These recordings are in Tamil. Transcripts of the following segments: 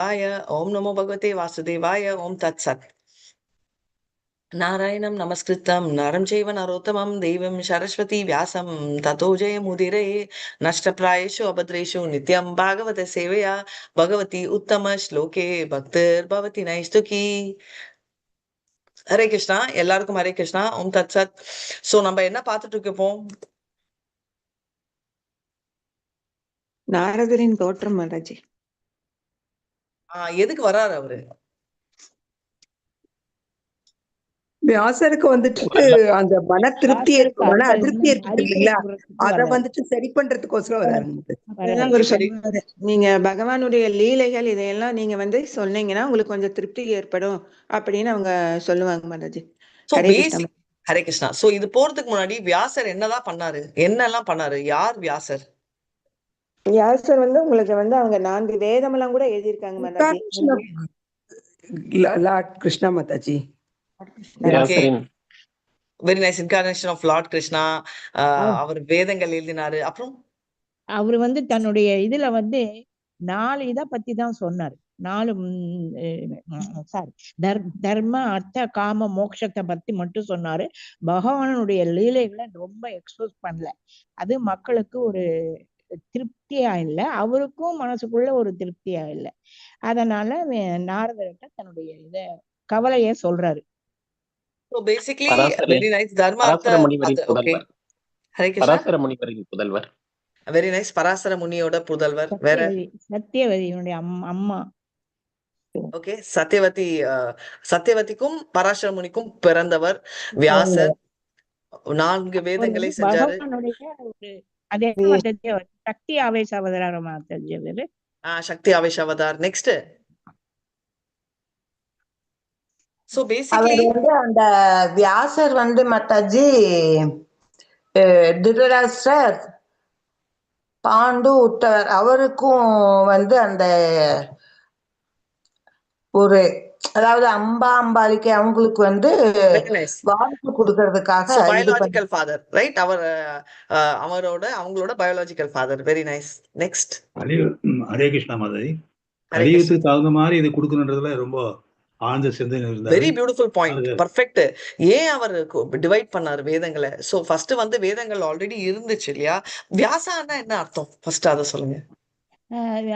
ஓம் நமோ பகவதே வாசுதேவாய. ஓம் தத் சத். நாராயணம் நமஸ்கிருத்தம் நரம் செய்வ நரோத்தமம் தெய்வம் சரஸ்வதி வியாசம் ததோ ஜெயமுதிரே. நஷ்டப்பிராயேஷு அபத்ரேஷு நித்யம் பாகவத சேவையா பகவதி உத்தம ஸ்லோகே பக்தர் பவதி நைஸ்துகி. ஹரே கிருஷ்ணா, எல்லாருக்கும் ஹரே கிருஷ்ணா. ஓம் தத் சத். சோ நம்ம என்ன பார்த்துட்டு இருக்கோம்? நாரதரின் தோற்றம் மாதாஜி. எதுக்கு வர்றாரு அவரு? வியாசருக்கு வந்துட்டு அந்த மன திருப்தி மன அதிருப்தி ஏற்பட்டு இல்லைங்களா, அத வந்துட்டு சரி பண்றதுக்கோசரம் வராரு. நீங்க பகவானுடைய லீலைகள் இதையெல்லாம் நீங்க வந்து சொன்னீங்கன்னா உங்களுக்கு கொஞ்சம் திருப்தி ஏற்படும் அப்படின்னு அவங்க சொல்லுவாங்க மாதாஜி. ஹரே கிருஷ்ணா. சோ இது போறதுக்கு முன்னாடி வியாசர் என்னதான் பண்ணாரு, என்னெல்லாம் பண்ணாரு? யார் வியாசர்? வியாசர் வந்து உங்களுக்கு வந்து அவங்க 4 வேதம் எல்லாம் கூட எழுதியிருக்காங்க Mataji. Lord Krishna Mataji. Very nice. Incarnation of lord Krishna. அவர் வேதங்கள் எழுதினாரு. அப்புறம் அவரு வந்து தன்னுடைய இதுல வந்து 4 இத பத்தி தான் சொன்னாரு. 4 சாரி தர்ம அர்த்த காம மோட்சத்தை பத்தி மட்டும் சொன்னாரு. பகவானுடைய லீலைகளை ரொம்ப எக்ஸ்போஸ் பண்ணல. அது மக்களுக்கு ஒரு திருப்தியா இல்லை, அவருக்கும் மனசுக்குள்ள ஒரு திருப்தியா இல்லை. அதனால நாரதர்கிட்ட தன்னுடைய கவலைய சொல்றாரு. So basically very nice. Dharma Artha. Okay. Hare Krishna. Parasara முனிவரின் புதல்வர். Very nice. பராசர முனியோட புதல்வர். வேற சத்தியவதியோட அம்மா. ஓகே. சத்தியவதிக்கும் பராசர முனிக்கும் பிறந்தவர் வியாசர். 4 வேதங்களை செஞ்சாரு. அதே சக்தி ஆவேச அவதாரமா தெரிஞ்சது. சக்தி ஆவேச அவதார். நெக்ஸ்ட். So basically அந்த வியாசர் வந்து மாதாஜி திருதராஷ்டிரர், பாண்டு, உத்தவர் அவருக்கும் வந்து அந்த ஒரு அதாவது அம்பாலிக்கு அவங்களுக்கு வந்து வாழ்த்து கொடுக்கறதுக்காக பயாலஜிக்கல் ஃபாதர், ரைட்? அவங்களோட biological father. Very nice. Next. Hare Krishna Mataji. கலியுகத்துக்கு தகுந்த மாதிரி இது கொடுக்கணுன்றதுல ரொம்ப ஆழ்ந்த சிந்தனை இருந்தாரு. Very beautiful point. பர்ஃபெக்ட். ஏன் அவர் டிவைட் பண்ணாரு வேதங்களை? சோ ஃபர்ஸ்ட் வந்து வேதங்கள் ஆல்ரெடி இருந்துச்சு இல்லையா? வியாசான்னா என்ன அர்த்தம்? ஃபர்ஸ்ட் அத சொல்லுங்க.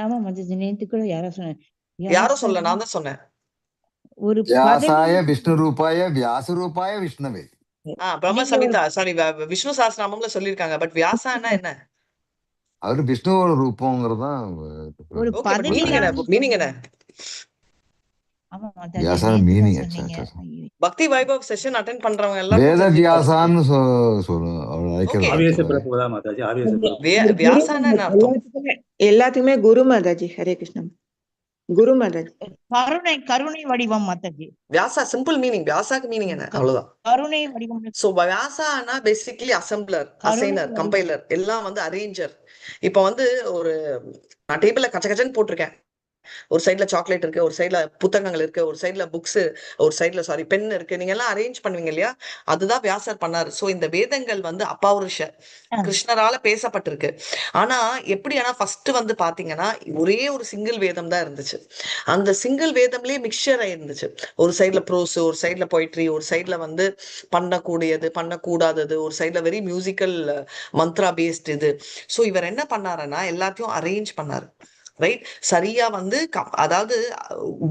ஆமா மச்சி, நேத்து கூட யாரோ சொல்ல, நான் தான் சொன்னேன். ஒரு வியாசாய விஷ்ணு ரூபாய வியாச ரூபாய விஷ்ணுவே. பிரம்ம சமிதா சாரி விஷ்ணு சஹஸ்ரநாமம்ல சொல்லிருக்காங்க. பட் வியாசான்னா என்ன? அவரு விஷ்ணுவோட ரூபம்ங்கிறதான் மீனிங் என்ன? பக்தி வைபவ் செஷன் அட்டெண்ட் பண்றவங்க எல்லாம் வேத வியாசான்னு எல்லாத்துக்குமே குரு மாதாஜி. ஹரே கிருஷ்ணன். குரு மாதாஜி. கருணை வடிவம் மாதாஜி. Vyasa simple meaning. வியாசாக்கு மீனிங் என்ன? அவ்வளவுதான். கருணை வடிவம். சோ வியாசானா பேசிக்கலி அசெம்பிளர், அசைனர், கம்பைலர், எல்லாம் வந்து அரேஞ்சர். இப்ப வந்து நான் டேபிள்ல கச்சன்னு போட்டிருக்கேன். ஒரு சைட்ல சாக்லேட் இருக்கு, ஒரு சைட்ல புத்தகங்கள் இருக்கு, ஒரு சைட்ல புக்ஸ், ஒரு சைட்ல பென் இருக்கு. நீங்க எல்லாம் அரேஞ்ச் பண்ணுவீங்க இல்லையா? அதுதான் வியாசர் பண்ணாரு. சோ இந்த வேதங்கள் வந்து அப்பாவுருஷ கிருஷ்ணரால பேசப்பட்டிருக்கு. ஆனா எப்படின்னா ஃபர்ஸ்ட் வந்து பாத்தீங்கன்னா ஒரே ஒரு சிங்கிள் வேதம் தான் இருந்துச்சு. அந்த சிங்கிள் வேதம்லயே மிக்சர் ஆயிருந்துச்சு. ஒரு சைட்ல ப்ரோஸ், ஒரு சைட்ல பொய்ட்ரி, ஒரு சைட்ல வந்து பண்ணக்கூடியது, பண்ணக்கூடாதது, ஒரு சைட்ல வெரி மியூசிக்கல் மந்த்ரா பேஸ்ட் இது. சோ இவர் என்ன பண்ணாருன்னா எல்லாத்தையும் அரேஞ்ச் பண்ணாரு. ரைட்? சரியா வந்து அதாவது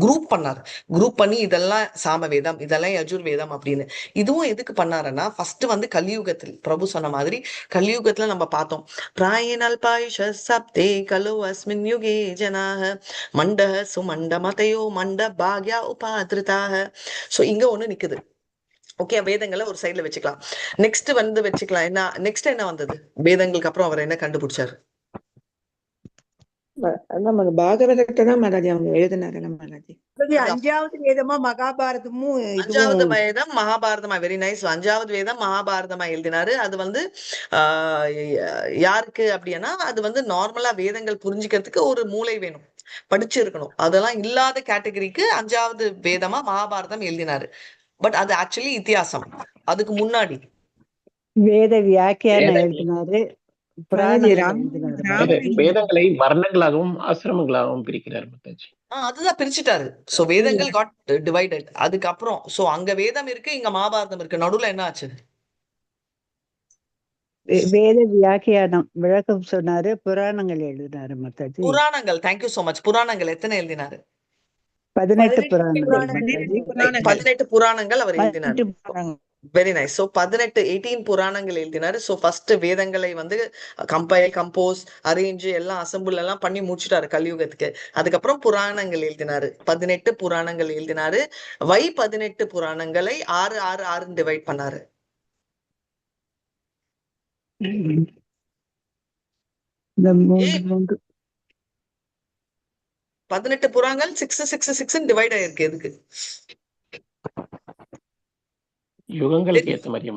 குரூப் பண்ணாரு. குரூப் பண்ணி இதெல்லாம் சாமவேதம், இதெல்லாம் யஜுர்வேதம் அப்படின்னு. இதுவும் எதுக்கு பண்ணாருன்னா ஃபர்ஸ்ட் வந்து கலியுகத்தில் பிரபு சொன்ன மாதிரி கலியுகத்துல நம்ம பார்த்தோம். பிராயணல் பாயுஷ சப்தே கலோ அஸ்மின் யுகே ஜனாக மண்டஹ சுமண்ட மதையோ மண்ட பாக்யா உபாதிருதாக. சோ இங்க ஒண்ணு நிக்குது. ஓகே, வேதங்களை ஒரு சைட்ல வச்சுக்கலாம். நெக்ஸ்ட் வந்து வச்சுக்கலாம். நெக்ஸ்ட் என்ன வந்தது? வேதங்களுக்கு அப்புறம் அவர் என்ன கண்டுபிடிச்சாரு? பாகவதத்தை தான் மாதாஜி அவங்க எழுதினாரு. மாதாஜி 5வது வேதமா மகாபாரதமும் 5வது வேதம் மகாபாரதமா. Very nice. 5வது வேதம் மகாபாரதமா எழுதினாரு. அது வந்து யாருக்கு அப்படின்னா அது வந்து நார்மலா வேதங்கள் புரிஞ்சுக்கிறதுக்கு ஒரு மூளை வேணும், படிச்சு இருக்கணும். அதெல்லாம் இல்லாத கேட்டகரிக்கு 5வது வேதமா மகாபாரதம் எழுதினாரு. பட் அது ஆக்சுவலி இத்தியாசம். அதுக்கு முன்னாடி வேத வியாக்கியானம் எழுதினாரு. வேதங்களை வர்ணங்களாகவும் ஆசிரமங்களாகவும் பிரிக்கிறார் மாதாஜி. அதுதான் பிரிச்சுட்டாரு. சோ வேதங்கள் காட் டிவைடட். அதுக்கப்புறம் சோ அங்க வேதம் இருக்கு, இங்க மகாபாரதம் இருக்கு. நடுவுல என்ன ஆச்சு? வேத வியாக்கியானம் விளக்கம் சொன்னாரு, புராணங்கள் எழுதினாரு மாதாஜி. புராணங்கள், தேங்க்யூ சோ மச். புராணங்கள் எத்தனை எழுதினாரு? 18 புராணங்கள். 18 புராணங்கள் அவர் எழுதினார். Very nice. சோ 18 புராணங்கள் எழுதினாரு. சோ ஃபர்ஸ்ட் வேதங்களை வந்து கம்பைல், கம்போஸ், அரேஞ்ச் எல்லாம் அசம்பிள் எல்லாம் பண்ணி முடிச்சுட்டாரு கலியுகத்துக்கு. அதுக்கப்புறம் புராணங்கள் எழுதினாரு. 18 புராணங்கள் எழுதினாரு. 18 புராணங்களை 6 டிவைட் பண்ணாரு. இந்த 18 புராணங்கள் 6 டிவைட் ஆயிருக்கு. எதுக்கு? யுகங்களுக்கு ஏத்த மாதிரி.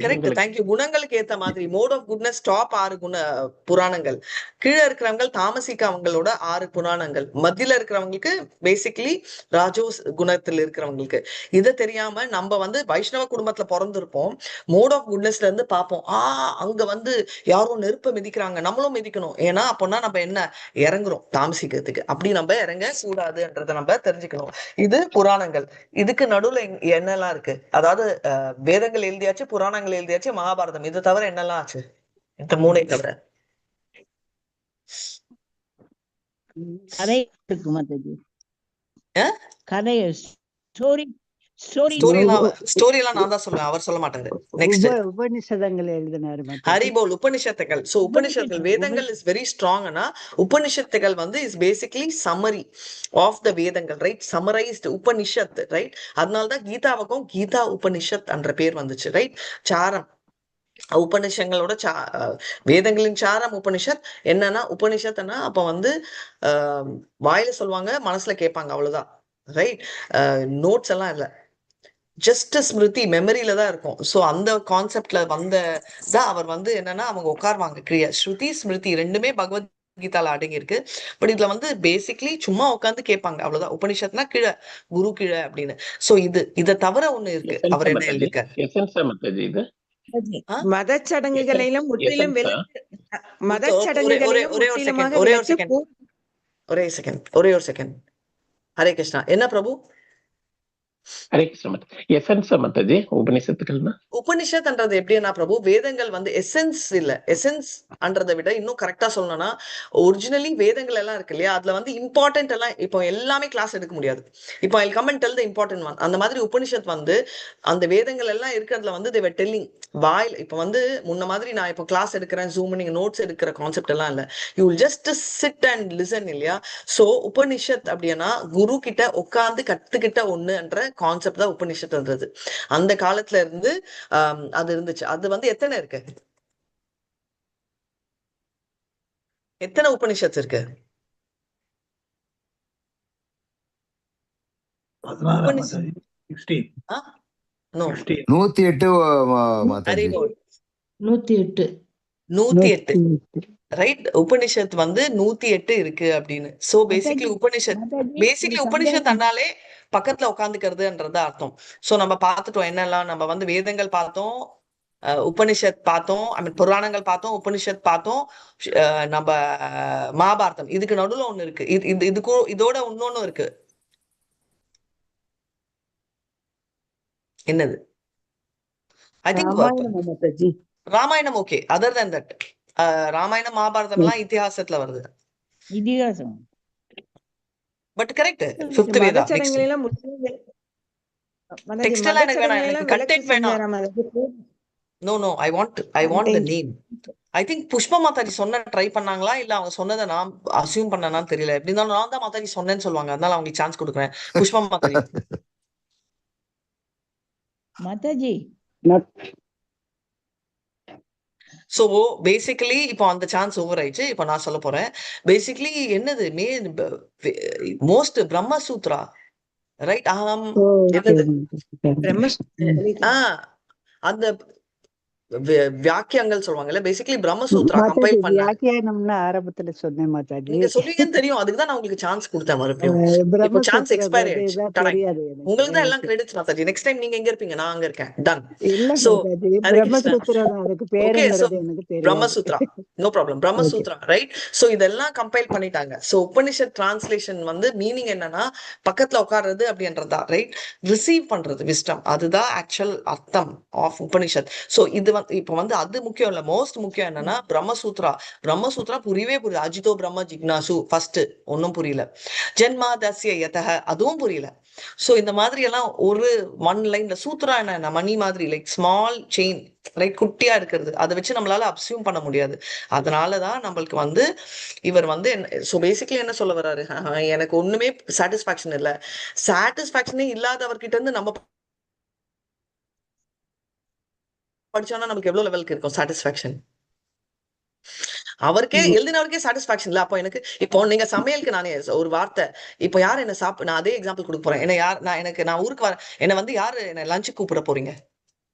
Correct, thank you. குணங்களுக்கு ஏத்த மாதிரி மோட் ஆஃப் குட்னஸ் டாப் 6 புராணங்கள். கீழே இருக்கிறவங்க தாமசிக்க அவங்களோட 6 புராணங்கள். மத்தியில இருக்கிறவங்களுக்கு பேசிக்கலி ராஜோ குணத்துல இருக்கிறவங்களுக்கு. இதை தெரியாம நம்ம வந்து வைஷ்ணவ குடும்பத்துல பிறந்திருப்போம். மோட் ஆஃப் குட்னஸ்ல இருந்து பார்ப்போம், அங்க வந்து யாரும் நெருப்ப மிதிக்கிறாங்க, நம்மளும் மிதிக்கணும். ஏன்னா அப்போனா நம்ம என்ன இறங்குறோம் தாமசிக்கிறதுக்கு. அப்படி நம்ம இறங்க கூடாதுன்றத நம்ம தெரிஞ்சுக்கணும். இது புராணங்கள். இதுக்கு நடுவுல என்னெல்லாம் இருக்கு? அதாவது வேதங்கள் எழுதியாச்சு, புராணங்கள் எழுதியாச்சு, மகாபாரதம். இது தவிர என்னெல்லாம் ஆச்சு? இந்த 3 தவிர கதை இருக்கு மாதாஜி. கதை ஸ்டோரி எல்லாம் நான் தான் சொல்லுவேன், அவர் சொல்ல மாட்டாரு. நெக்ஸ்ட் உபநிஷதங்கள் எழுதினாரு ஹரிபோல். உபநிஷத்துகள். சோ உபநிஷத்துகள், வேதங்கள் இஸ் வெரி ஸ்ட்ராங்னா உபநிஷத்துகள் வந்து is basically summary of the வேதங்கள், ரைட்? Summarised Upanishad, right? அதனாலதான் கீதாவுக்கும் கீதா உபநிஷத் என்ற பேர் வந்துச்சு, ரைட்? சாரம் உபநிஷங்களோட வேதங்களின் சாரம் உபனிஷத். என்னன்னா உபனிஷத்னா அப்ப வந்து வாயில சொல்லுவாங்க, மனசுல கேட்பாங்க, அவ்வளவுதான், ரைட்? நோட்ஸ் எல்லாம் இல்ல, ஜஸ்ட் ஸ்மிருதி, மெமரியில தான் இருக்கும். ஸோ அந்த கான்செப்ட்ல வந்ததான் அவர் வந்து என்னன்னா அவங்க உட்காருவாங்க கிரியா. ஸ்ருதி ஸ்மிருதி ரெண்டுமே பகவத்கீதால அடங்கி இருக்கு. பட் இதுல வந்து பேசிக்லி சும்மா உட்காந்து கேட்பாங்க, அவ்வளவுதான். உபனிஷத்னா கீழே, குரு கீழே அப்படின்னு. ஸோ இதை தவிர ஒண்ணு இருக்கு. அவர் என்ன எழுதியிருக்காரு? மத சடங்குகளை எல்லாம் முற்றிலும் மத ஒரே ஒரு செகண்ட். ஹரே கிருஷ்ணா. என்ன பிரபு? ஹரே கிருஷ்ணா. உபனிஷத்ன்றது எப்படின்னா பிரபு, வேதங்கள் வந்து எசன்ஸ் இல்ல. எசன்ஸ் அன்றதை விட இன்னும் கரெக்டா சொல்லணும்னா, ஒரிஜினலி வேதங்கள் எல்லாம் இருக்கு இல்லையா, அதுல வந்து இம்பார்ட்டன்ட் எல்லாம் இப்போ எல்லாமே கிளாஸ் எடுக்க முடியாது. இப்போ I come and tell the important one. அந்த மாதிரி உபனிஷத் வந்து அந்த வேதங்கள் எல்லாம் இருக்கிறதுல வந்து they were telling வாயில். இப்போ வந்து முன்ன மாதிரி நான் இப்போ கிளாஸ் எடுக்கிறேன், ஜூம் நீங்க நோட்ஸ் எடுக்கிற கான்செப்ட் எல்லாம் இல்ல. You will just sit and listen இல்லையா? சோ உபனிஷத் அப்படின்னா குரு கிட்ட உட்கார்ந்து கத்துக்கிட்ட ஒண்ணுன்ற கான்செப்ட் தான் உபனிஷத்ன்றது. அந்த காலத்துல இருந்து அது இருந்துச்சு. அது வந்து எத்தனை இருக்கு? எத்தனை உபனிஷத் இருக்கு? 108 ரைட்? உபனிஷத் வந்து 108 இருக்கு அப்படின்னு. சோ பேசிக்கலி உபனிஷத் அண்ணாலே பக்கத்துல உட்காந்துக்கிறதுன்றது அர்த்தம். சோ நம்ம பார்த்துட்டோம் என்னெல்லாம். நம்ம வந்து வேதங்கள் பார்த்தோம், உபனிஷத் பார்த்தோம், ஐ மீன் புராணங்கள் பார்த்தோம், உபனிஷத் பார்த்தோம், நம்ம மகாபாரதம். இதுக்கு நடுவுல ஒண்ணு இருக்கு. இதுக்கும் இதோட இன்னொன்னு இருக்கு. என்னது? I think Ramayana. Okay, other than that Ramayana Mahabharata எல்லாம் இதிகாசத்துல வருது. இதிகாசம் but correct. 5th Veda. Text எல்லாம் எனக்கு வேணாம், எனக்கு கண்டென்ட் வேணாம். No I want the name. I think Pushpa Mataji சொன்ன ட்ரை பண்ணாங்களா இல்ல அவங்க சொன்னதை நான் அசியூம் பண்ணனான்னு தெரியல. எப்படி இருந்தாலும் நான் தான் மாதாஜி சொன்னேன்னு சொல்லுவாங்க, அதனால அவங்களுக்கு சான்ஸ் கொடுக்குறேன். புஷ்பா மாதாஜி. சோ பேசிக்கலி இப்போ அந்த சான்ஸ் ஓவர் ஆயிடுச்சு. இப்போ நான் சொல்ல போறேன். பேசிக்கலி என்னது மோஸ்ட் பிரம்மசூத்ரா, ரைட்? அந்த வியாக்கியங்கள் சொல்லுவாங்கல்ல, பேசிக்கலி பிரம்மசூத்ரா மாதாஜி கம்பைல் பண்ண. வியாக்கியானம்னு ஆரம்பத்துல சொன்னேன் மாதாஜி. நீங்க சொல்லுவீங்கன்னு தெரியும், அதுக்கு தான் நான் உங்களுக்கு சான்ஸ் கொடுத்தேன் மறுபடியும். இப்போ சான்ஸ் பிரம்மசூத்திரம் எக்ஸ்பைரி ஆயிடுச்சு. இதுதான் Correct. தெரியாது எனக்கு. உங்களுக்கு தான் எல்லாம் கிரெடிட்ஸ் மாதாஜி. நெக்ஸ்ட் டைம் நீங்க எங்க இருப்பீங்க, நான் அங்க இருக்கேன். டன். இல்ல சோ மாதாஜி, ஹரே கிருஷ்ணா. பிரம்மசூத்திரம் அதுக்கு ஓகே, சோ பேருங்கிறது எனக்கு தெரியாது. Brahmasutra, no problem, okay. Brahmasutra, right. So இதெல்லாம் கம்பைல் பண்ணிட்டாங்க. சோ உபனிஷத் டிரான்ஸ்லேஷன் வந்து மீனிங் என்னன்னா பக்கத்துல உட்கார்றது அப்படின்றதா, ரைட். ரிசீவ் பண்றது விஸ்டம், அதுதான் ஆக்சுவல் அர்த்தம் ஆஃப் உபனிஷத். சோ இது வந்து இப்போ வந்து அது முக்கியம் இல்ல, மோஸ்ட் முக்கியம் என்னன்னா பிரம்மசூத்ரா. பிரம்மசூத்ரா புரியவே புரியல. அஜிதோ பிரம்ம ஜிக்னாசு ஃபர்ஸ்ட் ஒன்னும் புரியல. ஜென்மா தஸ்ய யதஹ அதுவும் புரியல. சோ இந்த மாதிரி எல்லாம் ஒரு ஒன் லைன்ல சூத்ரா என்ன மணி மாதிரி, லைக் ஸ்மால் செயின், ரைட், குட்டியா இருக்கிறது. அதை வச்சு நம்மளால அப்சியூம் பண்ண முடியாது. அதனாலதான் நம்மளுக்கு வந்து இவர் வந்து சோ பேசிக்கலி என்ன சொல்ல வர்றாரு, எனக்கு ஒண்ணுமே சாட்டிஸ்பாக்சன் இல்ல. சாட்டிஸ்பாக்சனே இல்லாதவர்கிட்ட இருந்து நம்ம படிச்சோம்னா நமக்கு எவ்வளவு லெவலுக்கு இருக்கும் சாட்டிஸ்பாக்சன்? அவருக்கே எழுதினவருக்கே சாட்டிஸ்பாக்சன் இல்ல. அப்போ எனக்கு இப்போ நீங்க சமையலுக்கு நானே ஒரு வார்த்தை, இப்போ யார் என்ன நான் அதே எக்ஸாம்பிள் கொடுக்க போறேன். என்ன யார் நான் ஊருக்கு வரேன், என்ன வந்து யாரு என்ன லஞ்சுக்கு கூப்பிட போறீங்க?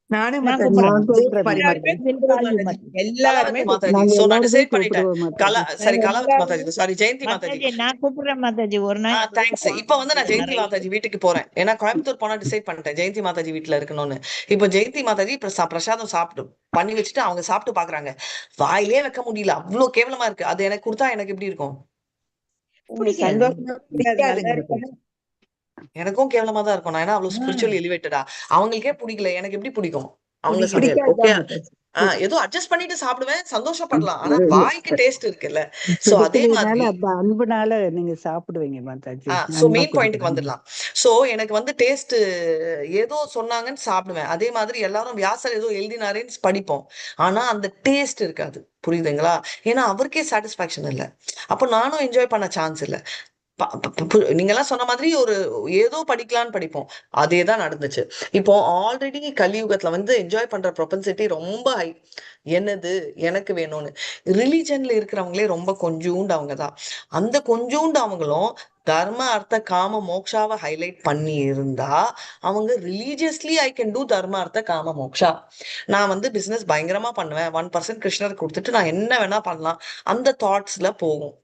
நானே நான் மாதாஜி. கூப்பிடுறேன். எல்லாருமே மாதாஜி. நாங்க சோ நான் எல்லாருமே டிசைட் பண்ணிட்டேன். கூப்பிடுவோம் மாதாஜி. சரி, கலாவதி மாதாஜி, சாரி ஜெயந்தி மாதாஜி. மாதாஜி நான் கூப்பிடுறேன் மாதாஜி, ஒரு நாள் தேங்க்ஸ். இப்ப வந்து நான் ஜெயந்தி மாதாஜி வீட்டுக்கு போறேன். ஏன்னா கோயம்புத்தூர் போனா டிசைட் பண்ணிட்டேன் ஜெயந்தி மாதாஜி வீட்டுல இருக்கணும்னு. இப்ப ஜெயந்தி மாதாஜி பிரசாதம் சாப்பிட்டு பண்ணி வச்சுட்டு அவங்க சாப்பிட்டு பாக்குறாங்க. வாயிலே வைக்க முடியல, அவ்வளவு கேவலமா இருக்கு. அது எனக்கு கொடுத்தா எனக்கு எப்படி இருக்கும்? எனக்கும் கேவலமா தான் இருக்கும். நான் ஏன்னா அவ்வளவு ஸ்பிரிச்சுவல் எலிவேட்டடா, அவங்களுக்கே பிடிக்கல, எனக்கு எப்படி பிடிக்கும் அவங்க சமையல்? ஓகே, ஏதோ அட்ஜஸ்ட் பண்ணிட்டு சாப்பிடுவேன், சந்தோஷப்படலாம். ஆனா வாய்க்கு டேஸ்ட் இருக்குல்ல. சோ அதே மாதிரி அந்த அன்புனால நீங்க சாப்பிடுவீங்க மாதாஜி. சோ மெயின் பாயிண்ட்க்கு வந்துடலாம். சோ எனக்கு வந்து டேஸ்ட் ஏதோ சொன்னாங்கன்னு சாப்பிடுவேன். அதே மாதிரி எல்லாரும் வியாசர் ஏதோ எழுதினாரேன்னு படிப்போம். ஆனா அந்த டேஸ்ட் இருக்காது, புரியுதுங்களா? ஏன்னா அவருக்கே சாட்டிஸ்பாக்சன் இல்ல. அப்ப நானும் என்ஜாய் பண்ண சான்ஸ் இல்ல. நீங்க எல்லாம் சொன்ன மாதிரி ஒரு ஏதோ படிக்கலான்னு படிப்போம், அதேதான் நடந்துச்சு. இப்போ ஆல்ரெடி கலியுகத்துல வந்து என்ஜாய் பண்ற ப்ரொபென்சிட்டி ரொம்ப ஹை. என்னது எனக்கு வேணும்னு ரிலிஜன்ல இருக்கிறவங்களே ரொம்ப கொஞ்சூண்டு அவங்கதான். அந்த கொஞ்சூண்டு அவங்களும் தர்ம அர்த்த காம மோக்ஷாவை ஹைலைட் பண்ணி இருந்தா அவங்க ரிலீஜியஸ்லி ஐ கேன் டூ தர்ம அர்த்த காம மோக்ஷா. நான் வந்து பிசினஸ் பயங்கரமா பண்ணுவேன், 1% கிருஷ்ணர் கொடுத்துட்டு நான் என்ன வேணா பண்ணலாம், அந்த தாட்ஸ்ல போகும்.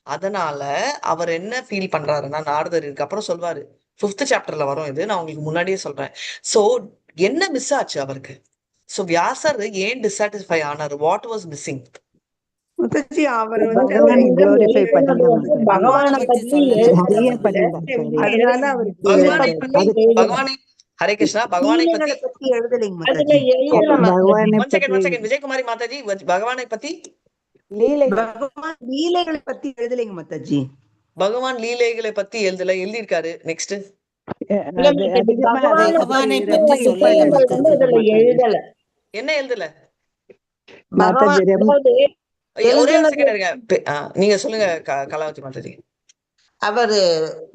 அதனால அவர் என்ன ஃபீல் பண்றாருன்னா, நாரதர் இருக்கு அப்புறம் சொல்வாரு, 5th சாப்டர்ல வரும் இது, நான் உங்களுக்கு முன்னாடியே சொல்றேன். சோ என்ன மிஸ் ஆச்சு அவருக்கு? சோ வியாசர் ஏன் டிசாட்டிஸ்ஃபை ஆனாரு? What was missing? முத்தஜி அவர் வந்து பகவானை glorify பண்ணல மாதாஜி. பகவானை பத்தி நிறைய பண்ணிட்டார் சரி. அதனால அவருக்கு பகவானை பகவானை ஹரே கிருஷ்ணா, பகவானை பத்தி லீலைகளை பத்தி எழுதலைங்க மாதாஜி. பகவானை ஒன் செகண்ட் பற்றி விஜயகுமாரி மாதாஜி, பகவானை பத்தி பகவான் லீலைகளை பத்தி எழுதலைங்க மாதாஜி. பகவான் லீலைகளை பத்தி எழுதியிருக்காரு. நெக்ஸ்ட் அது அதிகமா அதை பகவானை பற்றி ரொம்ப பத்தி சொல்லல importance கொடுக்கல மாதாஜி. என்ன எழுதல? மாதாஜி ஒரே ஒரு செகண்ட் இருங்க. நீங்க சொல்லுங்க கலாவதி மாதாஜி. அவரு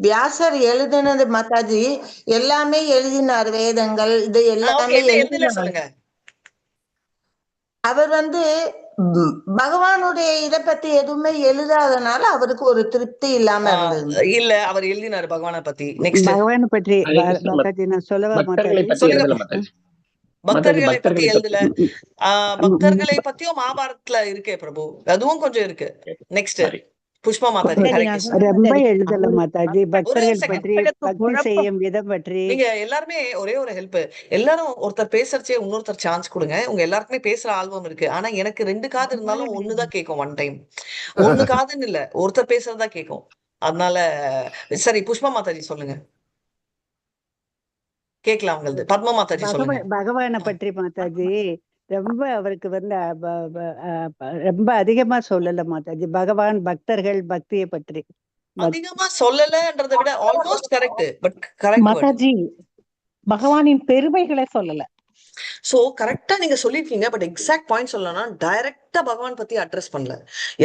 வியாசர் எழுதினது மாதாஜி எல்லாமே எழுதினார், வேதங்கள் இது எல்லாமே எழுதல சொல்லுங்க. அவர் வந்து பகவானுடைய இத பத்தி எதுவுமே எழுதாதனால அவருக்கு ஒரு திருப்தி இல்லாம இருந்தது. இல்ல அவர் எழுதினாரு பகவானை பத்தி. நெக்ஸ்ட் பகவானை பற்றி மாதாஜி நான் சொல்லவா பக்தர்களை மாதாஜி? பத்தி எழுதல மாதாஜி. பக்தர்களை பத்தி எழுதல. பக்தர்களை பத்தியும் மகாபாரத்ல இருக்கே பிரபு, அதுவும் கொஞ்சம் இருக்கு. நெக்ஸ்ட் புஷ்பா மாதாஜி. ஹரே கிருஷ்ணா. ரொம்ப எழுதல மாதாஜி. பக்தர்கள் second. பற்றி, பக்தி செய்யும் விதம் பற்றி. நீங்க எல்லாருமே ஒரே ஒரு ஹெல்ப், எல்லாரும் ஒருத்தர் பேசுறச்சே இன்னொருத்தர் சான்ஸ் கொடுங்க. உங்க எல்லாருக்குமே பேசுற ஆல்பம் இருக்கு. ஆனா எனக்கு 2 காது இருந்தாலும் ஒண்ணுதான் கேட்கும். ஒன் டைம் ஒண்ணு காதுன்னு இல்ல, ஒருத்தர் பேசுறதா கேட்கும். அதனால சரி, புஷ்பா மாதாஜி சொல்லுங்க, கேட்கலாம் உங்களது. பத்மா மாதாஜி சொல்லுங்க. பகவானை பற்றி மாதாஜி ரொம்ப அவருக்கு வந்து ரொம்ப அதிகமா சொல்லல மாதாஜி. பகவான், பக்தர்கள், பக்தியை பற்றி அதிகமா சொல்லலன்றதை விட almost correct, but correct Mataji பகவானின் பெருமைகளை சொல்லல. சோ கரெக்டா நீங்க சொல்லிருக்கீங்க, பட் எக்ஸாக்ட் பாயிண்ட் சொல்லணும்னா டைரக்டா பகவான் பத்தி அட்ரஸ் பண்ணல.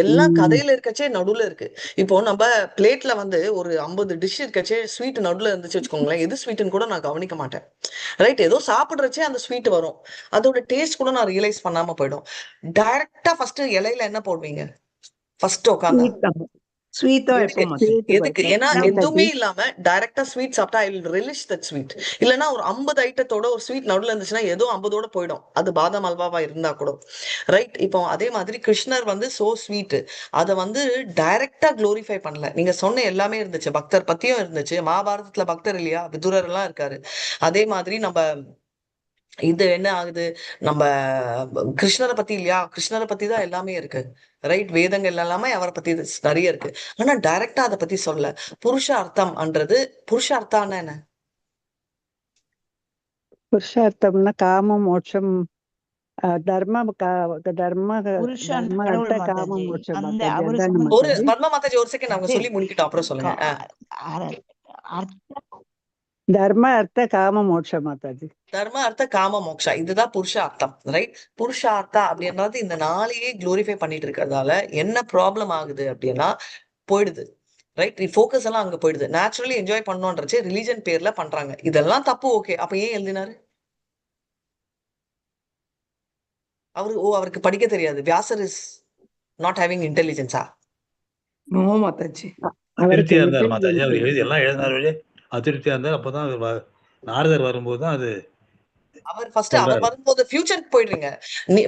எல்லாம் கதையில இருக்கச்சே நடுவுல இருக்கு. இப்போ நம்ம பிளேட்ல வந்து ஒரு 50 டிஷ் இருக்கச்சே ஸ்வீட் நடுவுல இருந்துச்சு வச்சுக்கோங்களேன், எது ஸ்வீட்னு கூட நான் கவனிக்க மாட்டேன். ரைட், ஏதோ சாப்பிடுறச்சே அந்த ஸ்வீட் வரும், அதோட டேஸ்ட் கூட நான் ரியலைஸ் பண்ணாம போயிடும். டைரக்டா ஃபர்ஸ்ட் இலையில என்ன போடுவீங்க? ஃபர்ஸ்ட் உட்காந்து ஸ்வீட்டா எதுக்கு எப்போ மாத்தாஜி? எதுக்கு ஏன்னா எதுவுமே இல்லாம டைரக்டா ஸ்வீட் சாப்பிட்டா I will relish that sweet. இல்லைன்னா ஒரு 50 ஐட்டத்தோட ஒரு ஸ்வீட் நடுவில் இருந்துச்சுன்னா ஏதோ 50ஓட போயிடும், அது பாதாம் அல்வாவா இருந்தா கூட. ரைட். இப்போ அதே மாதிரி கிருஷ்ணர் வந்து சோ ஸ்வீட், அதை வந்து டைரக்டா குளோரிஃபை பண்ணல. நீங்க சொன்ன எல்லாமே இருந்துச்சு, பக்தர் பத்தியும் இருந்துச்சு. மகாபாரதத்துல பக்தர் இல்லையா, விதுரர் எல்லாம் இருக்காரு. அதே மாதிரி நம்ம இது என்ன ஆகுது, நம்ம கிருஷ்ணரை பத்தி இல்லையா, கிருஷ்ணரை பத்தி தான் எல்லாமே இருக்கு. ரைட். வேதங்கள் எல்லாமே அவரை பத்தி நிறைய இருக்கு. ஆனா டைரக்டா அதை பத்தி சொல்ல. புருஷார்த்தம்ன்றது, புருஷார்த்தான என்ன? புருஷார்த்தம்னா காம மோட்சம் தர்ம தர்ம புருஷன் தர்ம கடவுள் அர்த்த காம மாதாஜி. மோட்சம் அந்த மாதாஜி. அவரு அதான சொன்ன ஒரு மாதாஜி? பத்மா மாதாஜி ஒரு செகண்ட் அவங்க சொல்லி முடிக்கிட்டோம், அப்புறம் சொல்லுங்க. தர்ம அர்த்த காம மோட்சம் மாதாஜி. தர்ம அர்த்த காம மோக்ஷா, இதுதான் புருஷார்த்தம். ரைட். புருஷார்த்தா அப்படின்றது இந்த நாளையே குளோரிஃபை பண்ணிட்டு இருக்கிறதால என்ன ப்ராப்ளம் ஆகுது அப்படின்னா போயிடுது. ரைட். ஃபோக்கஸ் எல்லாம் அங்க போயிடுது. நேச்சுரலி என்ஜாய் பண்ணோன்றச்சு ரிலீஜன் பேர்ல பண்றாங்க. இதெல்லாம் தப்பு. ஓகே, அப்ப ஏன் எழுதினாரு அவரு? அவருக்கு படிக்க தெரியாது. வியாசர் இஸ் நாட் ஹேவிங் இன்டெலிஜென்ஸா? நோ மாதாஜி. அதிருப்தியா இருந்தார் மாதாஜி. அவர் எழுதி எல்லாம் எழுதினாரு, அதிருப்தியா இருந்தார். அப்பதான் நாரதர் வரும்போது தான் அது அவர் ஃபர்ஸ்ட் அவர் வரும்போது ஃபியூச்சருக்கு போயிடுறீங்க.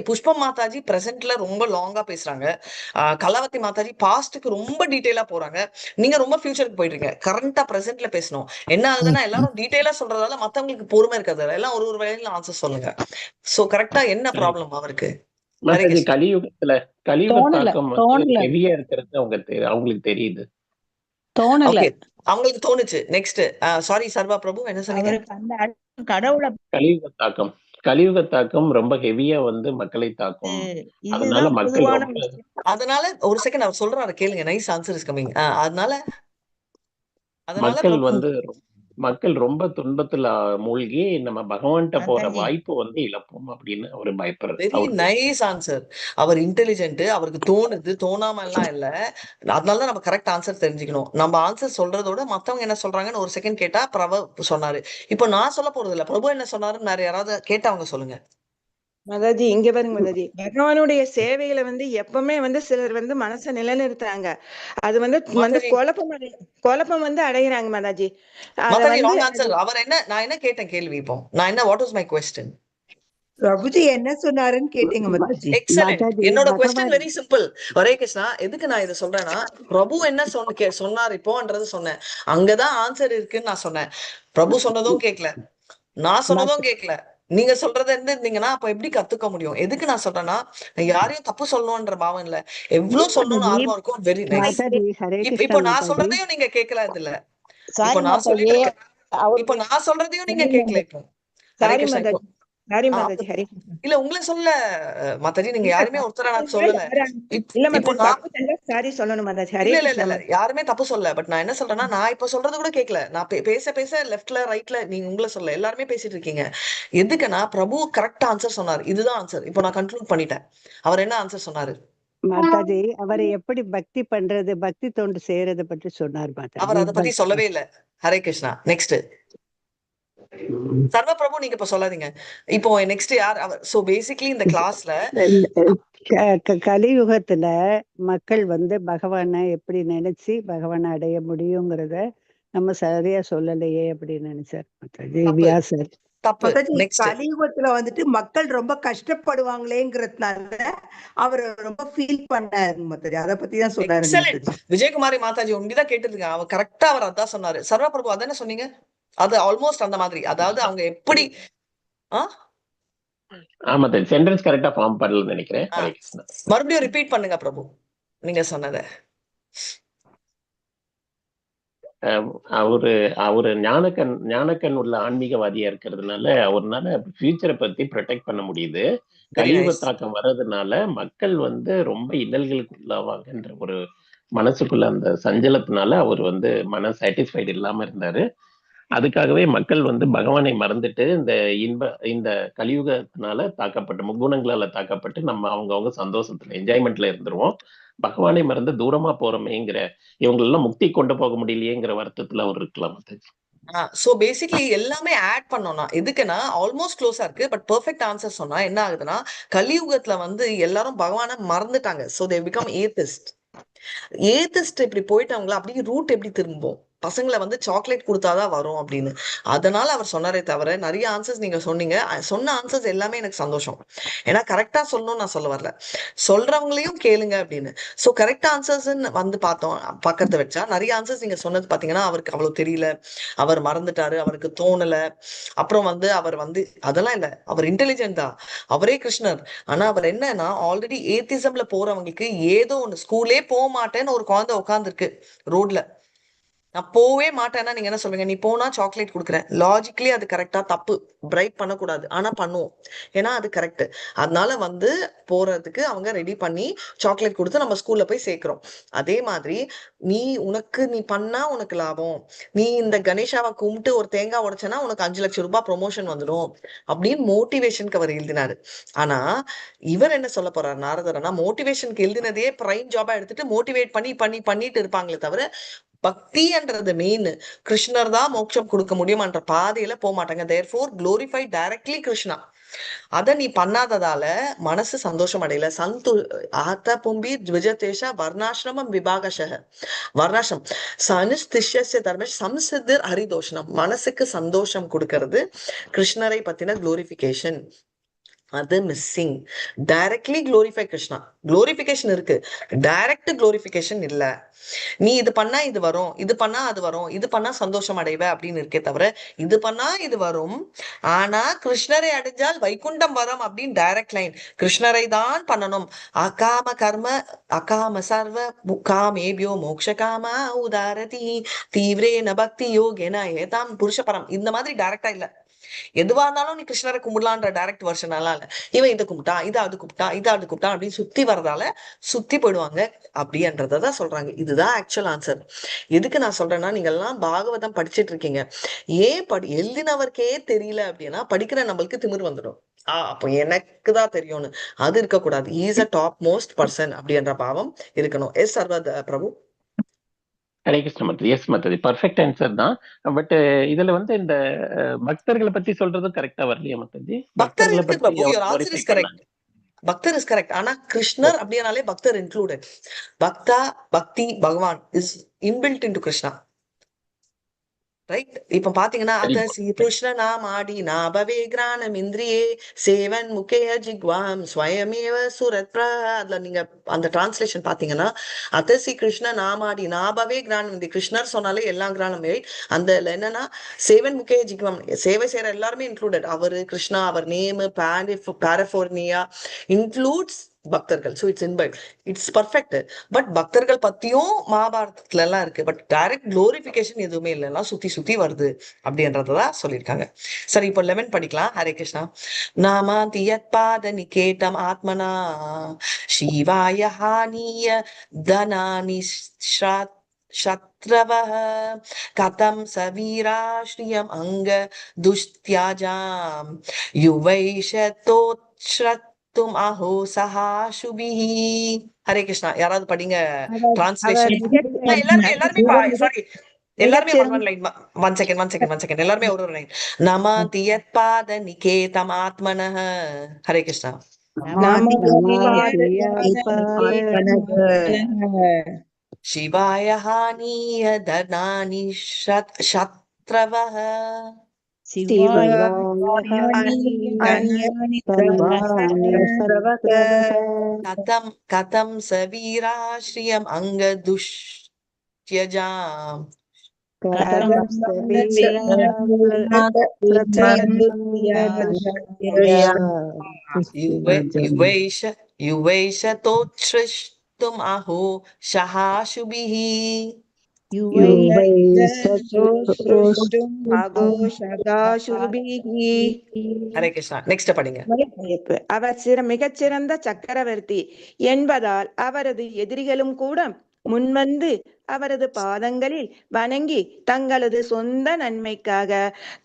புஷ்பா மாதாஜி பிரசன்ட்ல ரொம்ப லாங்கா பேசுறாங்க. கலாவதி மாதாஜி பாஸ்டுக்கு ரொம்ப டீடைலா போறாங்க. நீங்க ரொம்ப ஃபியூச்சருக்கு போயிடுறீங்க. கரண்டா பிரசன்ட்ல பேசணும். என்ன ஆகுதுன்னா எல்லாரும் டீடைலா சொல்றதால மத்தவங்களுக்கு பொறுமை இருக்காது. எல்லாம் ஒரு வேலையில ஆன்சர் சொல்லுங்க. சோ கரெக்டா என்ன ப்ராப்ளம் அவருக்கு? கலியுகத்துல தாக்கம் வந்து ஹெவியா இருக்கிறது அவங்களுக்கு தெரியுது. தோணல. அவங்களுக்கு தோணுச்சு. நெக்ஸ்ட் சாரி சர்வா பிரபு என்ன சொன்னீங்க? கடவுளை கலியுக தாக்கம் ரொம்ப ஹெவியா வந்து மக்களை தாக்கும். அதனால மக்கள் அதனால ஒரு செகண்ட் அவர் சொல்றாரு கேளுங்க. Nice answer is coming. அதனால மக்கள் ரொம்ப துன்பத்துல மூழ்கி நம்ம பகவான்கிட்ட போற வாய்ப்பு வந்து இழப்போம் அப்படின்னு ஒரு பயப்படுறது. Very nice answer. அவர் இன்டெலிஜென்ட், அவருக்கு தோணுது, தோணாம எல்லாம் இல்ல. அதனாலதான் நம்ம கரெக்ட் ஆன்சர் தெரிஞ்சுக்கணும். நம்ம ஆன்சர் சொல்றதோட மத்தவங்க என்ன சொல்றாங்கன்னு ஒரு செகண்ட் கேட்டா பிரபு சொன்னாரு. இப்போ நான் சொல்ல போறது இல்ல, பிரபு என்ன சொன்னாருன்னு வேற யாராவது கேட்டவங்க சொல்லுங்க. மாதாஜி இங்க பாருங்க மாதாஜி, பகவானுடைய சேவைகளை வந்து எப்பவுமே வந்து சிலர் வந்து மனசை நிலைநிறுத்துறாங்க. அது வந்து குழப்பம் வந்து அடைகிறாங்க மாதாஜி. அவர் என்ன, நான் என்ன கேட்டேன் கேள்வி? இப்போ நான் என்ன, what was my question? Prabhuji என்ன சொன்னாருன்னு கேட்டீங்க மாதாஜி. எக்ஸலென்ட். என்னோட question very simple. Hare Krishna. எதுக்கு நான் இதை சொல்றேன்னா, பிரபு என்ன சொன்னார் இப்போன்றது சொன்னேன். அங்கதான் ஆன்சர் இருக்குன்னு நான் சொன்னேன். பிரபு சொன்னதும் கேட்கல, நான் சொன்னதும் கேட்கல. நீங்க சொல்றத இருந்தீங்கன்னா அப்ப எப்படி கத்துக்க முடியும்? எதுக்கு நான் சொல்றேன்னா, யாரையும் தப்பு சொல்லணும்ன்ற பாவம் இல்ல, எவ்வளவு சொல்லணும்னு ஆர்வம் இருக்கும். Very nice. இப்போ நான் சொல்றதையும் நீங்க கேட்கல. இல்ல இப்போ நான் சொல்றதையும் நீங்க கேட்கல. இப்போ இல்ல உங்களை சொல்ல மாதாஜி, நீங்க யாருமே ஒருத்தர நான் சொல்லல. இல்ல யாருமே தப்பு சொல்ல. பட் நான் என்ன சொல்றேன்னா, நான் இப்ப சொல்றது கூட கேட்கல. நான் பேச லெஃப்ட்ல ரைட்ல நீங்க உங்களை சொல்ல, எல்லாருமே பேசிட்டு இருக்கீங்க. எதுக்குன்னா பிரபு கரெக்டா ஆன்சர் சொன்னாரு. இதுதான் ஆன்சர். இப்போ நான் கன்க்ளூட் பண்ணிட்டேன். அவர் என்ன ஆன்சர் சொன்னாரு? மாதாஜி அவரை எப்படி பக்தி பண்றது, பக்தி தொண்டு செய்யறத பற்றி சொன்னார் மாதாஜி. அவர் அதை பத்தி சொல்லவே இல்லை. ஹரே கிருஷ்ணா. நெக்ஸ்ட் சர்வ பிரபு, நீங்க இப்ப சொல்லாதீங்க. இப்போ நெக்ஸ்ட் யார்? சோ பேசிக்கலி இந்த கிளாஸ்ல கலியுகத்துல மக்கள் வந்து பகவானை எப்படி நினைச்சு பகவானை அடைய முடியுங்கிறத நம்ம சரியா சொல்லலையே அப்படின்னு நினைச்சார் வியாசர். கலியுகத்துல வந்துட்டு மக்கள் ரொம்ப கஷ்டப்படுவாங்களேங்கிறதுனால அவர் ரொம்ப ஃபீல் பண்ணாரு மாதாஜி. அத பத்தி தான் சொன்னாரு. விஜயகுமாரி மாதாஜி உங்கதான் கேட்டுருங்க. அவர் கரெக்டா அவர் அதான் சொன்னாரு. சர்வ பிரபு அதானே சொன்னீங்க? அது ஆல்மோஸ்ட் அந்த மாதிரி. அதாவது அவங்க எப்படி சென்டென்ஸ் கரெக்ட்டா ஃபார்ம் பண்ணலன்னு நினைக்கிறேன். மறுபடியும் ரிப்பீட் பண்ணுங்க பிரபு நீங்க சொன்னதை. அவரு ஞானக்கண் உள்ள ஆன்மீகவாதியா இருக்கிறதுனால அவர்னால ஃபியூச்சரை பத்தி ப்ரொடெக்ட் பண்ண முடியுது. கலியுக தாக்கம் வர்றதுனால மக்கள் வந்து ரொம்ப இன்னல்களுக்கு உள்ளாவாங்கன்ற ஒரு மனசுக்குள்ள அந்த சஞ்சலத்தினால அவர் வந்து மன சாட்டிஸ்ஃபைடு இல்லாம இருந்தாரு. அதுக்காகவே மக்கள் வந்து பகவானை மறந்துட்டு இந்த கலியுகத்தினால தாக்கப்பட்டு, முக்குணங்களால தாக்கப்பட்டு நம்ம அவங்கவுங்க சந்தோஷத்துல என்ஜாய்மெண்ட்ல இருந்துருவோம். பகவானை மறந்து தூரமா போறோமேங்கிற, இவங்களெல்லாம் முக்தி கொண்டு போக முடியலையேங்கிற வருத்தத்துல அவர் இருக்கலாம். சோ பேசிக்கலி எல்லாமே ஆட் பண்ணோம்னா எதுக்குன்னா ஆல்மோஸ்ட் க்ளோஸா இருக்கு. பட் பெர்ஃபெக்ட் ஆன்சர் சொன்னா என்ன ஆகுதுன்னா, கலியுகத்துல வந்து எல்லாரும் பகவானை மறந்துட்டாங்க. So they become atheist. Atheist இப்படி போயிட்டவங்கள அப்படியே ரூட் எப்படி திரும்பும்? பசங்களை வந்து சாக்லேட் கொடுத்தாதான் வரும் அப்படின்னு. அதனால அவர் சொன்னாரே தவிர நிறைய ஆன்சர்ஸ் நீங்க சொன்னீங்க. சொன்ன ஆன்சர்ஸ் எல்லாமே எனக்கு சந்தோஷம். ஏன்னா கரெக்டா சொல்லணும்னு நான் சொல்ல வரல, சொல்றவங்களையும் கேளுங்க அப்படின்னு. ஸோ கரெக்டா ஆன்சர்ஸ் வந்து பாக்கிறத வச்சா நிறைய ஆன்சர்ஸ் நீங்க சொன்னது பாத்தீங்கன்னா அவருக்கு அவ்வளவு தெரியல, அவர் மறந்துட்டாரு, அவருக்கு தோணல. அப்புறம் வந்து அவர் வந்து அதெல்லாம் இல்ல, அவர் இன்டெலிஜென்ட் தான், அவரே கிருஷ்ணர். ஆனா அவர் என்னன்னா ஆல்ரெடி ஏத்திசம்ல போறவங்களுக்கு ஏதோ ஒண்ணு, ஸ்கூலே போக மாட்டேன்னு ஒரு குழந்தை உட்காந்துருக்கு ரோட்ல, நான் போவே மாட்டேன்னா நீங்க என்ன சொல்வீங்க? நீ போனா சாக்லேட் கொடுக்குறேன். லாஜிக்கலி அது கரெக்டா? தப்பு, பிரைட் பண்ணக்கூடாது, ஆனா பண்ணுவோம் ஏன்னா அது கரெக்ட். அதனால வந்து போறதுக்கு அவங்க ரெடி பண்ணி சாக்லேட் கொடுத்து நம்ம ஸ்கூல்ல போய் சேர்க்கிறோம். அதே மாதிரி நீ பண்ணா உனக்கு லாபம், நீ இந்த கணேஷாவை கும்பிட்டு ஒரு தேங்காய் உடைச்சனா உனக்கு 5 லட்சம் ரூபாய் ப்ரொமோஷன் வந்துடும் அப்படின்னு மோட்டிவேஷனுக்கு அவர் எழுதினாரு. ஆனா இவர் என்ன சொல்ல போறாரு நாரதரனா, மோட்டிவேஷனுக்கு எழுதினதையே பிரைம் ஜாபா எடுத்துட்டு மோட்டிவேட் பண்ணிட்டு இருப்பாங்களே தவிர பக்தின்றது மெயின், கிருஷ்ணர் தான் மோட்சம் கொடுக்க முடியும்ன்ற பாதையில போக மாட்டாங்க. Therefore glorify directly Krishna. அத நீ பண்ணாததால மனசு சந்தோஷம் அடையல. ஆத்த பும்பி த்விஜதேஷ வர்ணாசிரமம் விபாகஷ வர்ணாசிரம் சனுஷ்திஷ்யஸ்ய தர்மேஷ் சம்சித்தர் ஹரிதோஷனம். மனசுக்கு சந்தோஷம் கொடுக்கிறது கிருஷ்ணரை பத்தின குளோரிபிகேஷன். அது missing. Directly glorify Krishna. Glorification இருக்கு, டைரக்ட் குளோரிபிகேஷன் இல்ல. நீ இது பண்ணா இது வரும், இது பண்ணா அது வரும், இது பண்ணா சந்தோஷம் அடைவ அப்படின்னு இருக்கே தவிர இது பண்ணா இது வரும் ஆனா கிருஷ்ணரை அடைஞ்சால் வைகுண்டம் வரும் அப்படின்னு டைரக்ட் லைன். கிருஷ்ணரை தான் பண்ணணும். அகாம கர்ம அகாம சர்வ காமேபியோ மோக்ஷ காமா உதாரதி தீவிரேன பக்தி யோகேன ஏதாம் புருஷபரம். இந்த மாதிரி டைரக்டா இல்ல. எதுவா இருந்தாலும் நீ கிருஷ்ணரை கும்பிடலான்ற டைரக்ட் வெர்ஷன் எல்லாம் இல்ல. இவன் இதை கும்பிட்டா, இதை அது கும்பிட்டா, இதை அது கும்பிட்டா அப்படின்னு சுத்தி வரதால சுத்தி போயிடுவாங்க அப்படின்றதான் சொல்றாங்க. இதுதான் ஆக்சுவல் ஆன்சர். எதுக்கு நான் சொல்றேன்னா, நீங்க எல்லாம் பாகவதம் படிச்சுட்டு இருக்கீங்க, ஏன் எழுதினவருக்கே தெரியல அப்படின்னா படிக்கிற நம்மளுக்கு திமிர் வந்துடும். அப்போ எனக்கு தான் தெரியும்னு அது இருக்கக்கூடாது. Is a top most person அப்படின்ற பாவம் இருக்கணும். Yes Sarvat Prabhu. Hare Krishna Mataji. Yes Mataji, perfect answer தான். பட் இதுல வந்து இந்த பக்தர்களை பத்தி சொல்றது கரெக்டா வரலையா மாதாஜி? பக்தர் இருக்கு பிரபு, யுவர் ஆன்சர் இஸ் கரெக்ட். பக்தர் இஸ் கரெக்ட். ஆனா கிருஷ்ணர் அப்படினாலே பக்தர் இன்க்ளூடட். பக்தா, பக்தி, பகவான் is inbuilt into Krishna. Right? இப்ப பாத்தீங்கன்னா அத்தசி கிருஷ்ண நாமாடி நாபவே கிரானம் இந்திரியே சேவன் முகே ஜிக்வாம் ஸ்வயமேவ சுரத் பிர. அதுல நீங்க அந்த டிரான்ஸ்லேஷன் பாத்தீங்கன்னா அத்தசி கிருஷ்ண நாமாடி நாபவே கிரானம் இந்திரி, கிருஷ்ணர் சொன்னாலே எல்லா கிரானமே. அந்த என்னன்னா சேவன் முகே ஜிக்வாம், சேவை செய்யற எல்லாருமே இன்க்ளூடட். அவரு கிருஷ்ணா, அவர் நேம் பாரபோர்னியா இன்க்ளூட்ஸ் பக்தர்கள். So it's inbuilt, it's perfect. But பக்தர்கள் பத்தியும் மகாபாரதத்துல எல்லாம் இருக்கு. பட் டைரக்ட் குளோரிபிகேஷன் எதுவுமே இல்லைன்னா சுத்தி சுத்தி வருது அப்படின்றதான் சொல்லியிருக்காங்க. சரி, இப்போ 11 படிக்கலாம். ஹரே கிருஷ்ணா. நாமாந்தி யத் பாத நிகேதம் ஆத்மனா சிவாய ஹானிய தனானி சத்ரவஹ கதம் சவீராஸ்ரீயம் அங்க துஷ்த்யாஜாம் யுவைஷதோத்ஸ்ரத் தும் அஹோ சஹாசுபிஹி. ஹரே கிருஷ்ணா. யாராவது படிங்க டிரான்ஸ்லேஷன். எல்லாருமே ஒன் லைன். ஒன் செகண்ட் எல்லாருமே ஒரு லைன். நமாந்தி யத் பாத நிகேதம் ஆத்மனஹ. ஹரே கிருஷ்ணா. சிவாய ஹானிய தனானி சத்ரவஹ கதம் சவீராஸ்ரீயம் அங்க துஷ்த்யஜாம் யுவைஷதோத்ஸ்ரஷ்டும் அஹோ சஹாசுபிஹி. ஹரே கிருஷ்ணா. நெக்ஸ்ட் படிங்க. அவர் மிகச்சிறந்த சக்கரவர்த்தி என்பதால் அவரது எதிரிகளும் கூட முன்வந்து அவரது பாதங்களில் வணங்கி தங்களது சொந்த நன்மைக்காக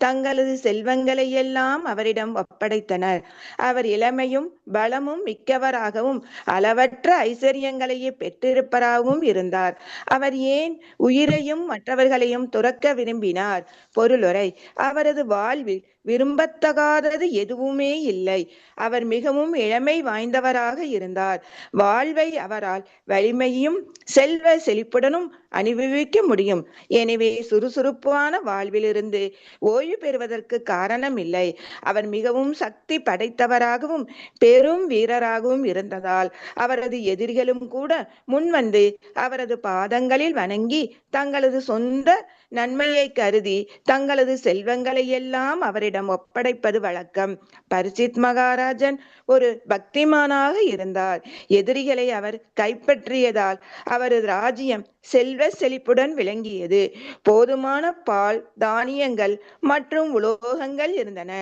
தங்களது செல்வங்களை எல்லாம் அவரிடம் ஒப்படைத்தனர். அவர் இளமையும் பலமும் மிக்கவராகவும் அளவற்ற ஐஸ்வர்யங்களையே பெற்றிருப்பவராகவும் இருந்தார். அவர் ஏன் உயிரையும் மற்றவர்களையும் துறக்க விரும்பினார்? பொருளுரை: அவரது வாழ்வில் விரும்பத்தகாதது எதுவுமே இல்லை. அவர் மிகவும் இளமை வாய்ந்தவராக இருந்தார். வாழ்வை அவரால் வலிமையும் செல்வ செழிப்புடனும் அனுபவிக்க முடியும். எனவே சுறுசுறுப்பான வாழ்விலிருந்து ஓய்வு பெறுவதற்கு காரணம் இல்லை. அவர் மிகவும் சக்தி படைத்தவராகவும் பெரும் வீரராகவும் இருந்ததால் அவரது எதிரிகளும் கூட முன்வந்து அவரது பாதங்களில் வணங்கி தங்களது சொந்த நன்மையை கருதி தங்களது செல்வங்களை எல்லாம் அவரிடம் ஒப்படைப்பது வழக்கம். பரிசித் மகாராஜன் ஒரு பக்திமானாக இருந்தார். எதிரிகளை அவர் கைப்பற்றியதால் அவரது ராஜ்யம் செல்வ செழிப்புடன் விளங்கியது. போதுமான பால், தானியங்கள் மற்றும் உலோகங்கள் இருந்தன.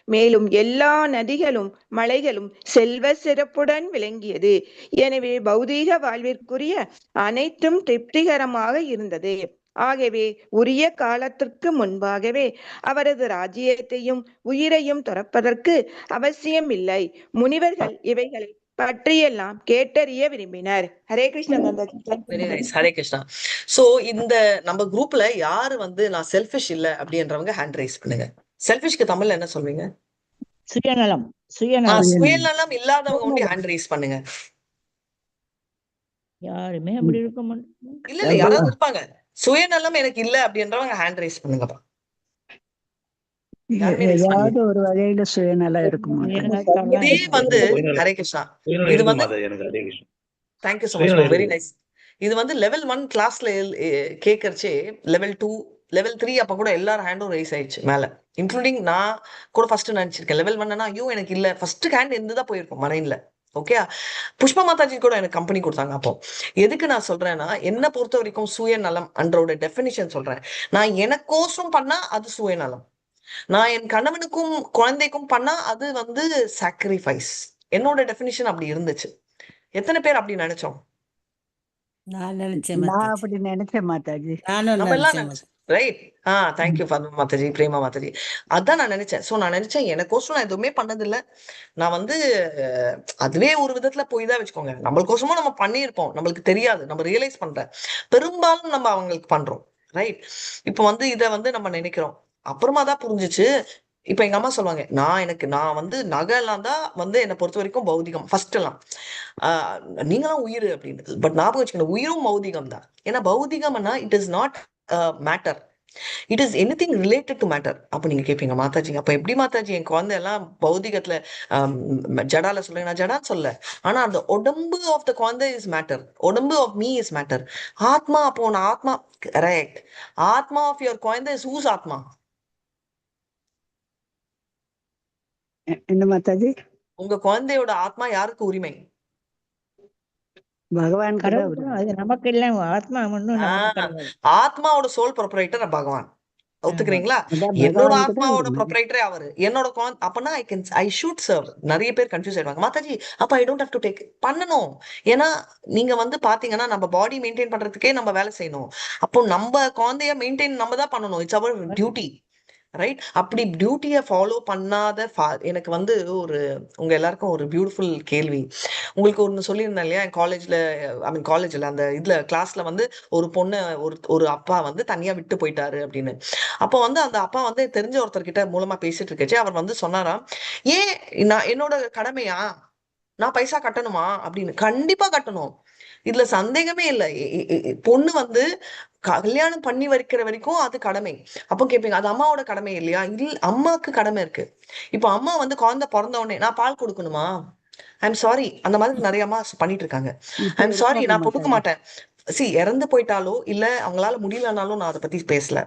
மேலும் எல்லா நதிகளும் மலைகளும் செல்வ சிறப்புடன் விளங்கியது. எனவே பௌதீக வாழ்விற்குரிய அனைத்தும் திருப்திகரமாக இருந்தது. ஆகவே உரிய காலத்திற்கு முன்பாகவே அவரது ராஜ்யத்தையும் உயிரையும் துறப்பதற்கு அவசியம் இல்லை. முனிவர்கள் இவைகளை பற்றியெல்லாம் கேட்டறிய விரும்பினர். Hare Krishna. Very nice. Hare Krishna. So இந்த நம்ம குரூப்ல யாரு வந்து நான் செல்ஃபிஷ் இல்ல அப்படின்றவங்க ஹேண்ட் ரைஸ் பண்ணுங்க. செல்ஃபிஷ்க்கு தமிழ்ல என்ன சொல்வீங்க? சுயநலம். சுயநலம். சுயநலம் இல்லாதவங்க ஒண்டி ஹேண்ட் ரைஸ் பண்ணுங்க. யாருமே அப்படி இருக்க மாட்டாங்க. இல்ல யாராவது இருப்பாங்க. சுயநலம் எனக்கு இல்ல அப்படின்றவங்க ஹேண்ட் ரைஸ் பண்ணுங்கப்பா. ஏதாவது ஒரு வகையில சுயநலம் இருக்கும். இதே வந்து ஹரே கிருஷ்ணா. இது வந்து thank you so much. Very nice. இது வந்து லெவல் 1 கிளாஸ்ல கேட்கறச்சே லெவல் 2 லெவல் 3 அப்ப கூட எல்லாரும் ஹேண்டும் ரைஸ் ஆயிடுச்சு மேல, இன்க்ளூடிங் நான் கூட ஃபர்ஸ்ட் நினைச்சிருக்கேன். லெவல் 1 ஐயோ எனக்கு இல்ல, ஃபர்ஸ்ட் ஹேண்ட் இருந்துதான் போயிருக்கும் மைண்ட்ல. ஓகே, புஷ்பா மாதாஜி கூட எனக்கு கம்பெனி கொடுத்தாங்க. அப்போ எதுக்கு நான் சொல்றேன்னா, என்ன பொறுத்த வரைக்கும் சுயநலம் அன்றோட டெஃபினிஷன் சொல்றேன். நான் எனக்கோசம் பண்ணா அது சுயநலம். நான் என் கணவனுக்கும் குழந்தைக்கும் பண்ணா அது வந்து சாக்ரிஃபைஸ். என்னோட டெஃபினிஷன் அப்படி இருந்துச்சு. எத்தனை பேர் அப்படி நினைச்சோம்? நான் அப்படி நினைச்சேன் மாதாஜி. நம்ம எல்லாம் நினைச்சோம், ரைட்? தேங்க்யூ மாதாஜி, பிரேமா மாதாஜி. அதான் நான் நினைச்சேன். சோ நான் நினைச்சேன் எனக்கோசம் நான் எதுவுமே பண்ணதில்லை. நான் வந்து அதுவே ஒரு விதத்துல போய் தான் வச்சுக்கோங்க. நம்மளுக்கோசமும் நம்ம பண்ணியிருப்போம், நம்மளுக்கு தெரியாது, நம்ம ரியலைஸ் பண்ற. பெரும்பாலும் நம்ம அவங்களுக்கு பண்றோம், ரைட்? இப்ப வந்து இதை வந்து நம்ம நினைக்கிறோம். அப்புறமா தான் புரிஞ்சிச்சு. இப்ப எங்க அம்மா சொல்லுவாங்க, நான் வந்து நகை எல்லாம் தான் வந்து என்னை பொறுத்த வரைக்கும் பௌதிகம் ஃபர்ஸ்ட் எல்லாம். நீங்களாம் உயிர் அப்படின்னு. பட் ஞாபகம் வச்சுக்கணும், உயிரும் பௌதிகம் தான். ஏன்னா பௌதிகம்னா it is not matter, it is anything related to matter. அப்ப நீங்க கேட்பீங்க, மாதாஜி அப்ப எப்படி மாதாஜி என் குழந்தை எல்லாம் பௌதிகத்துல ஜடால சொல்லுங்க? நான் ஜடான்னு சொல்ல, ஆனா அந்த உடம்பு ஆஃப் த குழந்தை இஸ் மேட்டர், உடம்பு ஆஃப் மீ இஸ் மேட்டர். ஆத்மா, அப்போ நான் ஆத்மா, கரெக்ட். ஆத்மா ஆஃப் யுவர் குழந்தை இஸ் ஹூஸ் ஆத்மா? என்ன மாதாஜி? உங்க குழந்தையோட ஆத்மா யாருக்கு உரிமை? பகவான். அது நமக்கு இல்ல. ஆத்மா ஒண்ணும் நமக்கு கிடையாது. ஆத்மாவோட சோல் ப்ரொப்ரைட்டர் பகவான். ஒத்துக்கிறீங்களா? என்னோட ஆத்மாவோட ப்ரொப்ரைட்டரே அவரு. என்னோட அப்பனா ஐ ஷுட் சர்வ். நிறைய பேர் கன்ஃபியூஸ் ஆயிடுவாங்க, மாதாஜி அப்ப I don't have to take. பண்ணணும். ஏன்னா நீங்க வந்து பாத்தீங்கன்னா நம்ம பாடி மெயின்டைன் பண்றதுக்கே நம்ம வேலை செய்யணும். அப்போ நம்ம குழந்தைய மெயின்டைன் நம்ம தான் பண்ணணும். It's our duty, right? அப்படி டியூட்டியை ஃபாலோ பண்ணாத எனக்கு வந்து உங்க எல்லாருக்கும் ஒரு பியூட்டிஃபுல் கேள்வி. உங்களுக்கு ஒன்று சொல்லியிருந்தேன் இல்லையா, காலேஜ்ல அந்த இதுல கிளாஸ்ல வந்து ஒரு பொண்ணு ஒரு அப்பா வந்து தனியா விட்டு போயிட்டாரு அப்படின்னு. அப்போ வந்து அந்த அப்பா வந்து தெரிஞ்ச ஒருத்தர்கிட்ட மூலமா பேசிட்டு இருக்கச்சு அவர் வந்து சொன்னாராம், ஏன் நான் என்னோட கடமையா, நான் பைசா கட்டணுமா அப்படின்னு. கண்டிப்பா கட்டணும், இதுல சந்தேகமே இல்லை. பொண்ணு வந்து கல்யாணம் பண்ணி வைக்கிற வரைக்கும் அது கடமை. அப்போ கேட்பீங்க, அது அம்மாவோட கடமை இல்லையா? இல்ல, அம்மாவுக்கு கடமை இருக்கு. இப்போ அம்மா வந்து குழந்தை பிறந்த உடனே நான் பால் கொடுக்கணுமா? ஐம் சாரி, அந்த மாதிரி நிறைய அம்மா பண்ணிட்டு இருக்காங்க. ஐம் சாரி, நான் கொடுக்க மாட்டேன். இறந்து போயிட்டாலோ இல்ல அவங்களால முடியலனாலும் நான் அதை பத்தி பேசல.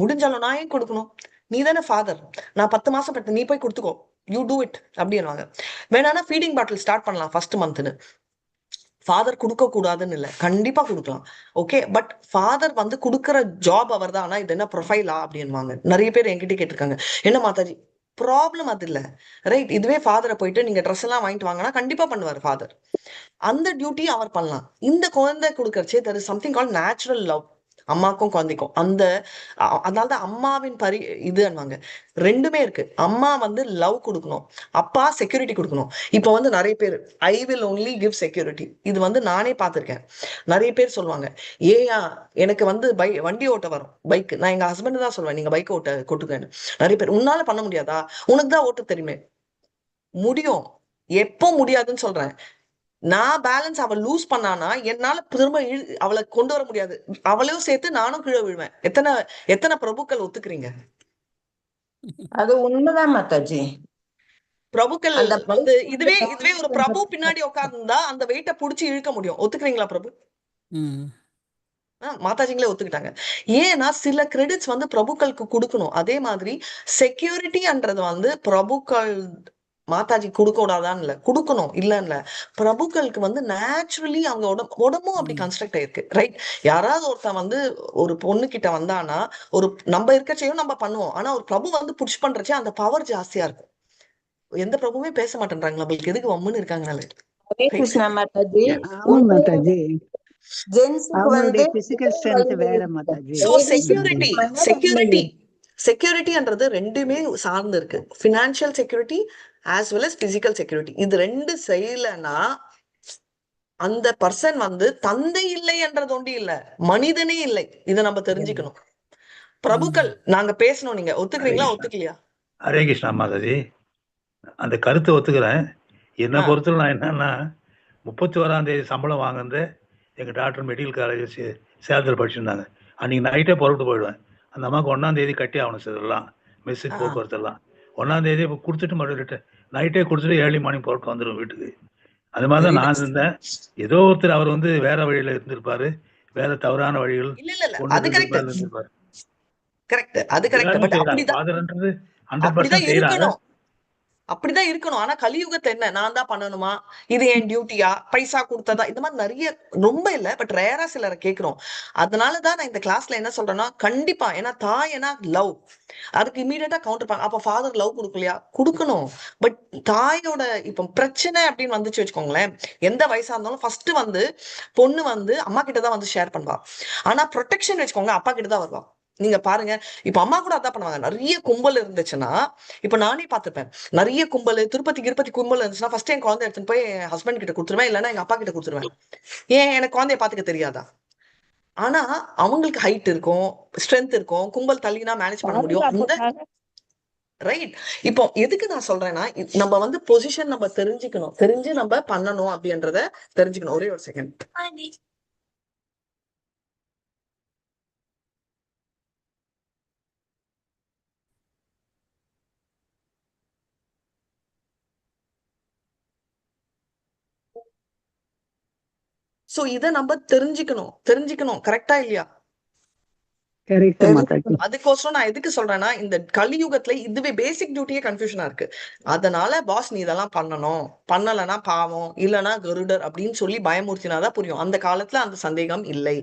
முடிஞ்சாலும் நான் ஏன் கொடுக்கணும்? நீ தானே ஃபாதர், நான் 10 மாசம் பட்டு நீ போய் கொடுத்துக்கோ, யூ டூ இட் அப்படின்னுவாங்க. வேணானா ஃபீடிங் பாட்டில் ஸ்டார்ட் பண்ணலாம் ஃபர்ஸ்ட் மந்த்னு. ஃபாதர் கொடுக்க கூடாதுன்னு இல்லை, கண்டிப்பா கொடுக்கலாம். ஓகே, பட் ஃபாதர் வந்து கொடுக்குற ஜாப் அவர் தான். ஆனா இது என்ன ப்ரொஃபைலா அப்படின்வாங்க. நிறைய பேர் என்கிட்ட கேட்டிருக்காங்க, என்ன மாதாஜி ப்ராப்ளம் அது இல்ல. ரைட்? இதுவே ஃபாதரை போயிட்டு நீங்க ட்ரெஸ் எல்லாம் வாங்கிட்டு வாங்கன்னா கண்டிப்பா பண்ணுவாரு ஃபாதர். அந்த டியூட்டி அவர் பண்ணலாம். இந்த குழந்தை கொடுக்கறச்சே there is something call natural love. அம்மாக்கும் குழந்தைக்கும் அந்த அதனாலதான் அம்மாவின் இதுன்னுவாங்க. ரெண்டுமே இருக்கு. அம்மா வந்து லவ் கொடுக்கணும், அப்பா செக்யூரிட்டி கொடுக்கணும். இப்ப வந்து நிறைய பேர் I will only give security, இது வந்து நானே பார்த்திருக்கேன். நிறைய பேர் சொல்லுவாங்க, ஏயா எனக்கு வந்து வண்டி ஓட்ட வரும், பைக், நான் எங்க ஹஸ்பண்ட் தான் சொல்லுவேன் நீங்க பைக் ஓட்ட கொட்டுங்கன்னு. நிறைய பேர் உன்னால பண்ண முடியாதா, உனக்கு தான் ஓட்ட தெரியுமே. முடியும், எப்போ முடியாதுன்னு சொல்றேன். நான் பேலன்ஸ் அவள் லூஸ் பண்ணானா என்னால திரும்ப அவளை கொண்டு வர முடியாது. அவளையும் சேர்த்து நானும் கீழே விழுவேன். எத்தனை பிரபுக்கள் ஒத்துக்கிறீங்க? அது உண்மைதான் மாதாஜி. பிரபுக்கள் வந்து இதுவே ஒரு பிரபு பின்னாடி உட்கார்ந்துருந்தா அந்த வெயிட்ட புடிச்சு இழுக்க முடியும். ஒத்துக்கிறீங்களா பிரபு? மாதாஜிங்களே ஒத்துக்கிட்டாங்க. ஏன்னா சில கிரெடிட்ஸ் வந்து பிரபுக்களுக்கு கொடுக்கணும். அதே மாதிரி செக்யூரிட்டின்றது வந்து பிரபுக்கள் மாதாஜி கொடுக்க கூடாதான்னு இல்ல, கொடுக்கணும் இல்லன்னு. பிரபுக்களுக்கு வந்து நேச்சுரலி அவங்க உடம்பும் அப்படி கன்ஸ்ட்ரக்ட் ஆயிருக்கு. ரைட்? யாராவது ஒருத்தன் வந்து ஒரு பொண்ணு கிட்ட வந்தானா ஒரு நம்ம இருக்கச்சையும் நம்ம பண்ணுவோம். ஆனா ஒரு பிரபு வந்து புஷ் பண்றச்சே அந்த பவர் ஜாஸ்தியா இருக்கும். எந்த பிரபுவுமே பேச மாட்டேன்றாங்க, நம்மளுக்கு எதுக்கு வம்முன்னு இருக்காங்கனால. கிருஷ்ணா மாதாஜி, செக்யூரிட்டின்றது ரெண்டுமே சார்ந்து இருக்கு. Financial security as well as physical security. இது ரெண்டு செய்யலன்னா அந்த பர்சன் வந்து தந்தை இல்லை என்றது ஒண்டி இல்ல, மனிதனே இல்லை. இதை நம்ம தெரிஞ்சுக்கணும். பிரபுக்கள் நாங்க பேசணும், நீங்க ஒத்துக்கிறீங்களா ஒத்துக்கலையா? ஹரே கிருஷ்ணா மாதாஜி, அந்த கருத்தை ஒத்துக்கிறேன். என்னை பொறுத்தவரை நான் என்னன்னா 31ஆம் தேதி சம்பளம் வாங்குறது எங்கள் டாக்டர் மெடிக்கல் காலேஜ் சேலத்தில் படிச்சுருந்தாங்க. அன்றைக்கி நைட்டே புறப்பட்டு போயிடுவேன். அந்த அம்மாவுக்கு 1ஆம் தேதி கட்டி ஆகணும் சார், எல்லாம் மெஸ்ஸுக்கு போக்குவரத்து எல்லாம். 1ஆம் தேதி இப்போ கொடுத்துட்டு மறுபடியும் நைட்டே கொடுத்துட்டு ஏர்லி மார்னிங் புறப்பட்டு வந்துடும் வீட்டுக்கு. அது மாதிரி தான் நான் இருந்தேன். ஏதோ ஒருத்தர் அவர் வந்து வேற வழியில் இருந்திருப்பாரு, வேற தவறான வழிகள் இருந்திருப்பாரு. கரெக்ட், அது கரெக்ட். பட் அப்படிதான் இருக்கணும், அப்படிதான் இருக்கணும். ஆனா கலியுகத்தை என்ன நான் தான் பண்ணணுமா, இது என் டியூட்டியா, பைசா கொடுத்ததா, இந்த மாதிரி நிறைய ரொம்ப இல்ல பட் ரேரா சிலரை கேட்கிறோம். அதனாலதான் நான் இந்த கிளாஸ்ல என்ன சொல்றேன்னா, கண்டிப்பா ஏன்னா தாய்னா லவ், அதுக்கு இமீடியட்டா கவுண்டர் பண்ண. அப்ப ஃபாதர் லவ் கொடுக்கலையா? கொடுக்கணும். பட் தாயோட இப்ப பிரச்சனை அப்படின்னு வந்துச்சு வச்சுக்கோங்களேன், எந்த வயசா இருந்தாலும் ஃபர்ஸ்ட் வந்து பொண்ணு வந்து அம்மா கிட்டதான் வந்து ஷேர் பண்ணுவா. ஆனா ப்ரொடெக்ஷன் வச்சுக்கோங்க அப்பா கிட்டதான் வருவா. நீங்க பாருங்க, இப்ப அம்மா கூட அதான் பண்ணுவாங்க. நிறைய கும்பல் இருந்துச்சுன்னா, இப்ப நானே பார்த்திருப்பேன், நிறைய கும்பல் திருப்பதி கும்பல் இருந்துச்சுன்னா ஃபர்ஸ்ட் என் குழந்தை எடுத்துன்னு போய் ஹஸ்பண்ட் கிட்ட கொடுத்துருவேன், இல்லைன்னா எங்க அப்பா கிட்ட கொடுத்துருவேன். ஏன்? எனக்கு குழந்தைய பாத்துக்க தெரியாதா? ஆனா அவங்களுக்கு ஹைட் இருக்கும், ஸ்ட்ரென்த் இருக்கும், கும்பல் தள்ளினா மேனேஜ் பண்ண முடியும். ரைட்? இப்போ எதுக்கு நான் சொல்றேன்னா, நம்ம வந்து பொசிஷன் நம்ம தெரிஞ்சுக்கணும், தெரிஞ்சு நம்ம பண்ணணும் அப்படின்றத தெரிஞ்சுக்கணும். ஒரே ஒரு செகண்ட். சோ இத நம்ம தெரிஞ்சுக்கணும். கரெக்டா இல்லையா? அதுக்கோசரம் நான் எதுக்கு சொல்றேன்னா, இந்த கலியுகத்துல இதுவே பேசிக் டியூட்டியே கன்ஃபியூஷனா இருக்கு. அதனால பாஸ் நீ இதெல்லாம் பண்ணணும், பண்ணலன்னா பாவம், இல்லைன்னா கருடர் அப்படின்னு சொல்லி பயமுறுத்தினாதான் புரியும். அந்த காலத்துல அந்த சந்தேகம் இல்லை.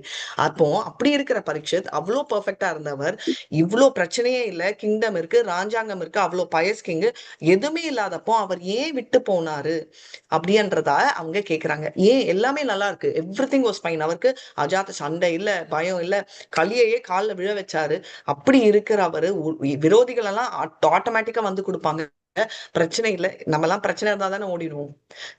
அப்போ அப்படி இருக்கிற பரீட்சித் அவ்வளோ பெர்ஃபெக்டா இருந்தவர், இவ்வளோ பிரச்சனையே இல்லை, கிங்டம் இருக்கு, ராஜாங்கம் இருக்கு, அவ்வளோ பயஸ் கிங், எதுவுமே இல்லாதப்போ அவர் ஏன் விட்டு போனாரு அப்படின்றத அவங்க கேக்குறாங்க. ஏன்? எல்லாமே நல்லா இருக்கு, எவ்ரி திங் வாஸ் ஃபைன். அவருக்கு அஜாத சண்டை இல்ல, பயம் இல்ல, கலியையே காலில் விழ வச்சாரு. அப்படி இருக்கிற அவரு விரோதிகள் எல்லாம் ஆட்டோமேட்டிக்கா வந்து கொடுப்பாங்க. பிரச்சனை இல்லை, நம்ம எல்லாம் பிரச்சனை இருந்தா தானே ஓடிடுவோம்.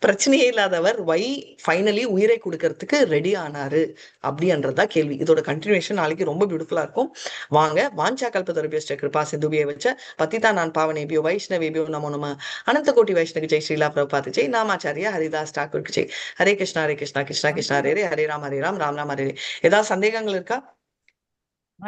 பிரச்சனையே இல்லாதவர் வை ஃபைனலி உயிரை கொடுக்கறதுக்கு ரெடி ஆனாரு அப்படின்றதா கேள்வி. இதோட கண்டினியூஷன் நாளைக்கு ரொம்ப பியூட்டிஃபுல்லா இருக்கும். வாங்க. வாஞ்சா கல்பதருபியஸ்ட கிருபா சிந்துபியை வச்ச பத்திதா நான் பாவனேபியோ வைஷ்ணவேபியோ நமோ நம அனந்த கோட்டி வைஷ்ணவி ஜெய் ஸ்ரீலா பிரபாத் ஜெய் நாமாச்சாரியா ஹரிதாஸ் டாக்கூர் ஜெய். ஹரே கிருஷ்ணா ஹரே கிருஷ்ணா கிருஷ்ணா கிருஷ்ணா ஹரே ஹரே ராம் ராம் ராம் ராம் ஹரே. ஏதாவது சந்தேகங்கள் இருக்கா?